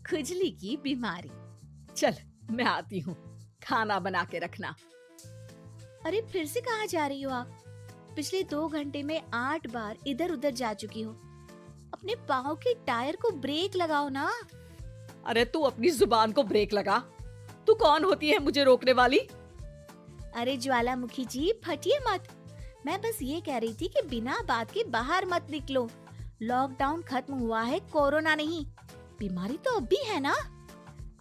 खुजली की बीमारी। चल मैं आती हूँ, खाना बना के रखना। अरे फिर से कहाँ जा रही हो आप? पिछले 2 घंटे में 8 बार इधर उधर जा चुकी हो। अपने पाँव के टायर को ब्रेक लगाओ ना। अरे तू अपनी जुबान को ब्रेक लगा। तू कौन होती है मुझे रोकने वाली? अरे ज्वालामुखी जी, फटिए मत। मैं बस ये कह रही थी कि बिना बात के बाहर मत निकलो। लॉकडाउन खत्म हुआ है, कोरोना नहीं। बीमारी तो अब भी है ना।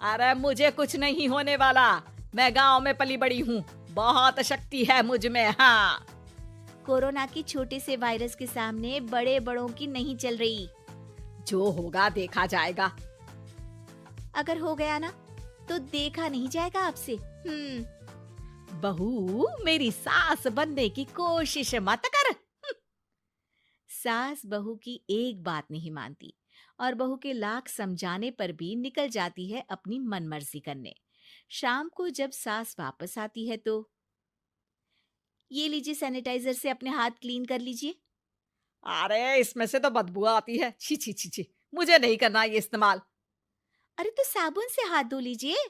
अरे मुझे कुछ नहीं होने वाला। मैं गांव में पली बड़ी हूँ, बहुत शक्ति है मुझ में। हाँ, कोरोना की छोटे से वायरस के सामने बड़े बड़ों की नहीं चल रही। जो होगा देखा जाएगा। अगर हो गया ना तो देखा नहीं जाएगा आपसे। बहू, मेरी सास बनने की कोशिश मत कर। सास बहू की एक बात नहीं मानती और बहू के लाख समझाने पर भी निकल जाती है अपनी मनमर्जी करने। शाम को जब सास वापस आती है तो ये लीजिए, सैनिटाइजर से अपने हाथ क्लीन कर लीजिए। अरे इसमें से तो बदबू आती है। छी छी छी छी, मुझे नहीं करना ये इस्तेमाल। अरे तो साबुन से हाथ धो लीजिए।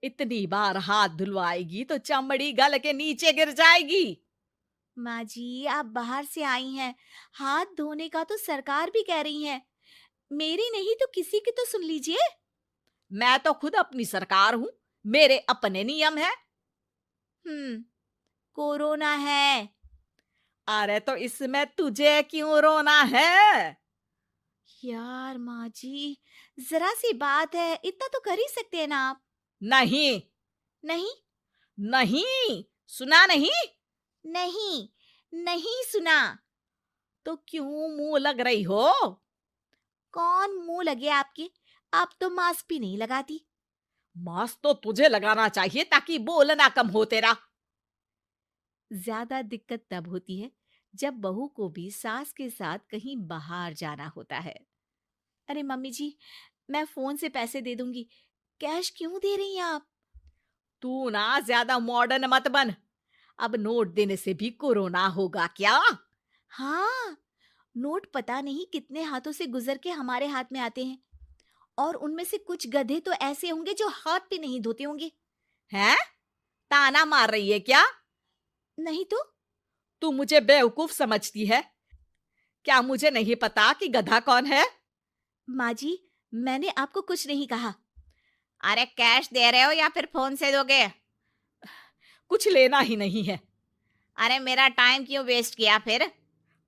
इतनी बार हाथ धुलवाएगी तो चमड़ी गल के नीचे गिर जाएगी। माँ जी, आप बाहर से आई हैं, हाथ धोने का तो सरकार भी कह रही है। मेरी नहीं तो किसी की तो सुन लीजिए। मैं तो खुद अपनी सरकार हूँ, मेरे अपने नियम है। कोरोना है। अरे तो इसमें तुझे क्यों रोना है? यार माँ जी, जरा सी बात है, इतना तो कर ही सकते हैं ना आप। नहीं, नहीं, नहीं, सुना नहीं? नहीं, नहीं सुना। तो क्यों मुंह लग रही हो? कौन मुंह लगे आपके? आप तो मास्क भी नहीं लगाती। मास्क तो तुझे लगाना चाहिए ताकि बोलना कम हो तेरा। ज्यादा दिक्कत तब होती है जब बहू को भी सास के साथ कहीं बाहर जाना होता है। अरे मम्मी जी, मैं फोन से पैसे दे दूंगी, कैश क्यों दे रही हैं आप? तू ना ज्यादा मॉडर्न मत बन। अब नोट देने से भी कोरोना होगा क्या? हाँ, नोट पता नहीं कितने हाथों से गुजर के हमारे हाथ में आते हैं, और उनमें से कुछ गधे तो ऐसे होंगे जो हाथ भी नहीं धोते होंगे। हैं? ताना मार रही है क्या? नहीं तो। तू मुझे बेवकूफ समझती है? क्या मुझे नहीं पता कि गधा कौन है? माँ जी, मैंने आपको कुछ नहीं कहा। अरे कैश दे रहे हो या फिर फोन से दोगे? कुछ लेना ही नहीं है। अरे मेरा टाइम क्यों वेस्ट किया फिर?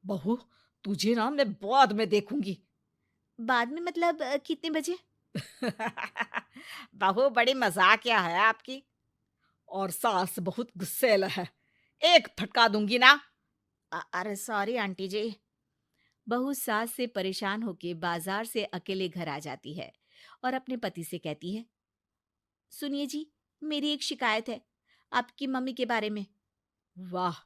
बहू, तुझे ना मैं बाद में देखूंगी। बाद में मतलब कितने बजे? बहू बड़ी मजाकिया है आपकी। और सास बहुत गुस्सैल है, एक फटका दूंगी ना। अरे सॉरी आंटी जी। बहू सास से परेशान होके बाजार से अकेले घर आ जाती है और अपने पति से कहती है, सुनिए जी, मेरी एक शिकायत है आपकी मम्मी के बारे में। वाह,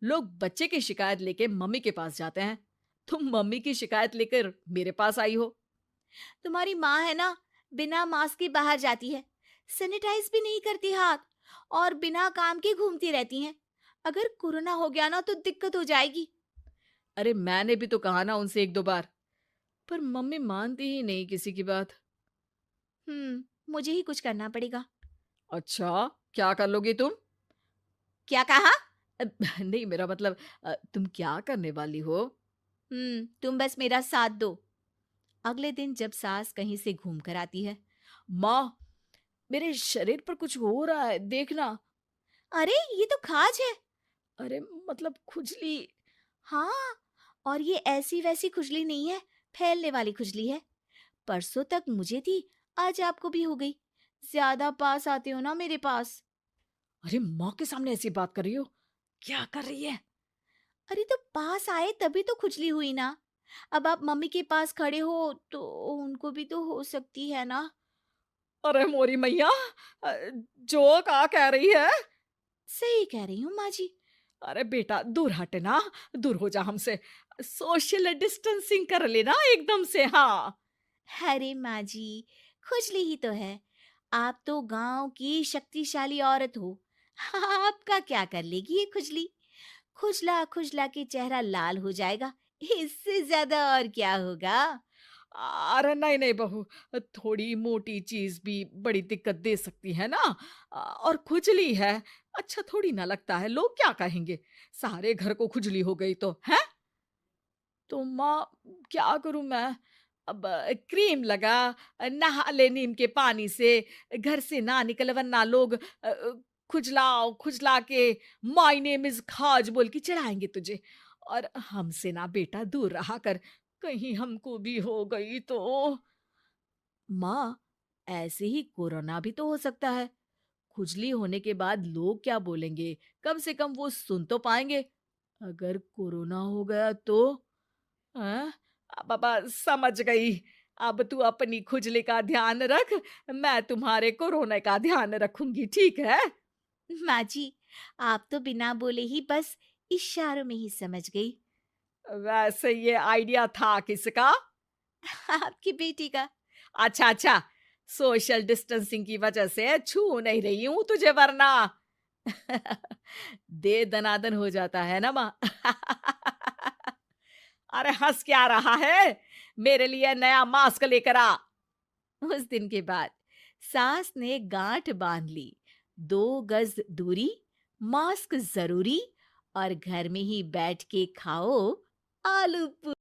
लोग बच्चे की शिकायत लेके मम्मी के पास जाते हैं, तुम मम्मी की शिकायत लेकर मेरे पास आई हो। तुम्हारी माँ है ना, बिना मास्क के बाहर जाती है, सैनिटाइज भी नहीं करती हाथ, और बिना काम के घूमती रहती हैं। अगर कोरोना हो गया ना तो दिक्कत हो जाएगी। अरे मैंने भी तो कहा ना उनसे एक दो बार, पर मम्मी मानती ही नहीं किसी की बात। मुझे ही कुछ करना पड़ेगा। अच्छा, क्या कर लोगी तुम? क्या कहा? नहीं, मेरा मतलब तुम क्या करने वाली हो? तुम बस मेरा साथ दो। अगले दिन जब सास कहीं से घूम कर आती है, माँ, मेरे शरीर पर कुछ हो रहा है, देखना। अरे ये तो खाज है। अरे मतलब खुजली। हाँ, और ये ऐसी वैसी खुजली नहीं है, फैलने वाली खुजली है। परसों तक मुझे थी, आज आपको भी हो गई। ज्यादा पास आते हो ना मेरे पास। अरे माँ के सामने ऐसी बात कर रही हो? क्या कर रही है? अरे तो पास आए तभी तो खुजली हुई ना। अब आप मम्मी के पास खड़े हो तो उनको भी तो हो सकती है ना। अरे मोरी मैया, अ, जो का कह रही है? सही कह रही हूँ माँ जी। अरे बेटा दूर हट ना, दूर हो जा हमसे। सोशल डिस्टेंसिंग कर लेना एकदम से। हाँ, अरे माँ जी, खुजली ही तो है। आप तो गांव की शक्तिशाली औरत हो। आपका क्या कर लेगी ये खुजली? खुजला खुजला के चेहरा लाल हो जाएगा, इससे ज्यादा और क्या होगा? अरे नहीं नहीं बहू, थोड़ी मोटी चीज भी बड़ी दिक्कत दे सकती है ना। और खुजली है, अच्छा थोड़ी ना लगता है, लोग क्या कहेंगे, सारे घर को खुजली हो गई तो है। तो माँ, क्या करूं मैं? अब क्रीम लगा, नहा ले नीम के पानी से, घर से ना निकल वरना लोग खुजलाओ खुजला के माय नेम इज खाज बोल के चढ़ाएंगे तुझे। और हमसे ना बेटा दूर रहा कर, कहीं हमको भी हो गई तो। माँ, ऐसे ही कोरोना भी तो हो सकता है। खुजली होने के बाद लोग क्या बोलेंगे, कम से कम वो सुन तो पाएंगे। अगर कोरोना हो गया तो? हाँ, बाबा समझ गई। अब तू अपनी खुजली का ध्यान रख, मैं तुम्हारे कोरोना का ध्यान रखूंगी, ठीक है? माँ जी, आप तो बिना बोले ही बस इशारों में ही समझ गई। वैसे ये आइडिया था किसका? आपकी बेटी का। अच्छा अच्छा, सोशल डिस्टेंसिंग की वजह से छू नहीं रही हूं तुझे वरना। दे दनादन हो जाता है ना माँ। अरे हंस क्या रहा है, मेरे लिए नया मास्क लेकर आ। उस दिन के बाद सास ने गांठ बांध ली। 2 गज दूरी, मास्क जरूरी, और घर में ही बैठ के खाओ आलू